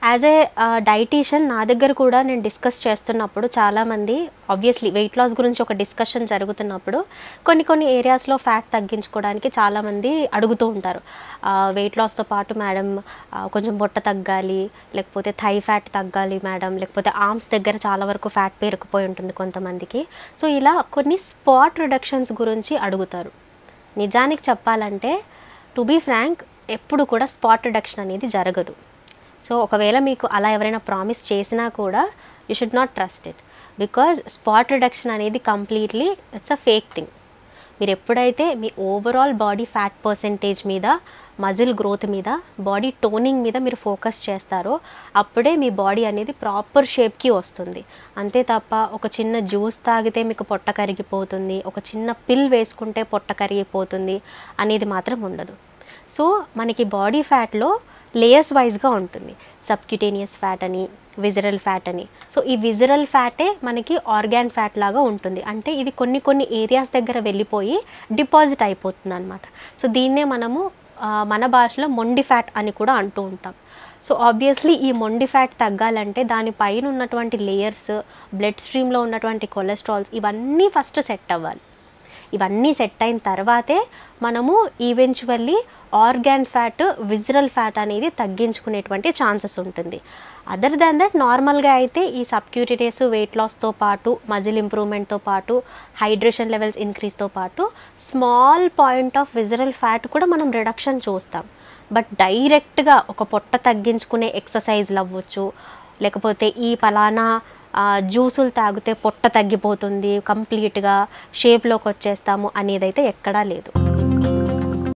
As a dietitian నా దగ్గర కూడా నేను డిస్కస్ చేస్తున్నప్పుడు చాలామంది ఆబ్వియస్లీ వెయిట్ లాస్ గురించి ఒక డిస్కషన్ జరుగుతున్నప్పుడు కొన్ని ఏరియాస్లో ఫ్యాట్ తగ్గించుకోవడానికి చాలామంది అడుగుతూ ఉంటారు. వెయిట్ లాస్తో పాటు మేడం కొంచెం పొట్ట తగ్గాలి, లేకపోతే థై ఫ్యాట్ తగ్గాలి మేడం, లేకపోతే ఆర్మ్స్ దగ్గర చాలా వరకు ఫ్యాట్ పేరుకుపోయి ఉంటుంది కొంతమందికి. సో ఇలా కొన్ని స్పాట్ రిడక్షన్స్ గురించి అడుగుతారు. నిజానికి చెప్పాలంటే టు బీ ఫ్రాంక్ ఎప్పుడు కూడా స్పాట్ రిడక్షన్ అనేది జరగదు. సో ఒకవేళ మీకు అలా ఎవరైనా ప్రామిస్ చేసినా కూడా you should not trust it, because spot reduction అనేది completely it's a fake thing. మీరు ఎప్పుడైతే మీ ఓవరాల్ బాడీ ఫ్యాట్ పర్సెంటేజ్ మీద, మజిల్ గ్రోత్ మీద, బాడీ టోనింగ్ మీద మీరు ఫోకస్ చేస్తారో అప్పుడే మీ బాడీ అనేది ప్రాపర్ షేప్కి వస్తుంది. అంతే తప్ప ఒక చిన్న జ్యూస్ తాగితే మీకు పొట్ట కరిగిపోతుంది, ఒక చిన్న పిల్ వేసుకుంటే పొట్ట కరిగిపోతుంది అనేది మాత్రం ఉండదు. సో మనకి బాడీ ఫ్యాట్లో లేయర్స్ వైజ్గా ఉంటుంది. సబ్క్యూటేనియస్ ఫ్యాట్ అని, విజరల్ ఫ్యాట్ అని. సో ఈ విజరల్ ఫ్యాటే మనకి ఆర్గాన్ ఫ్యాట్ లాగా ఉంటుంది. అంటే ఇది కొన్ని ఏరియాస్ దగ్గర వెళ్ళిపోయి డిపాజిట్ అయిపోతుంది అనమాట. సో దీన్నే మనము మన భాషలో మొండి ఫ్యాట్ అని కూడా అంటూ ఉంటాం. సో ఆబ్వియస్లీ ఈ మొండి ఫ్యాట్ తగ్గాలంటే దానిపైన ఉన్నటువంటి లేయర్స్, బ్లడ్ స్ట్రీమ్లో ఉన్నటువంటి కొలెస్ట్రాల్స్ ఇవన్నీ ఫస్ట్ సెట్ అవ్వాలి. ఇవన్నీ సెట్ అయిన తర్వాతే మనము eventually organ fat, visceral fat అనేది తగ్గించుకునేటువంటి ఛాన్సెస్ ఉంటుంది. అదర్ దాన్ దట్ నార్మల్గా అయితే ఈ సబ్క్యూటేనియస్ వెయిట్ లాస్తో పాటు, మజిల్ ఇంప్రూవ్మెంట్తో పాటు, హైడ్రేషన్ లెవెల్స్ ఇంక్రీజ్తో పాటు small point of visceral fat కూడా మనం రిడక్షన్ చూస్తాం. బట్ డైరెక్ట్గా ఒక పొట్ట తగ్గించుకునే ఎక్సర్సైజ్లు అవ్వచ్చు, లేకపోతే ఈ పలానా జ్యూసులు తాగితే పొట్ట తగ్గిపోతుంది, కంప్లీట్గా షేప్లోకి వచ్చేస్తాము అనేదైతే ఎక్కడా లేదు.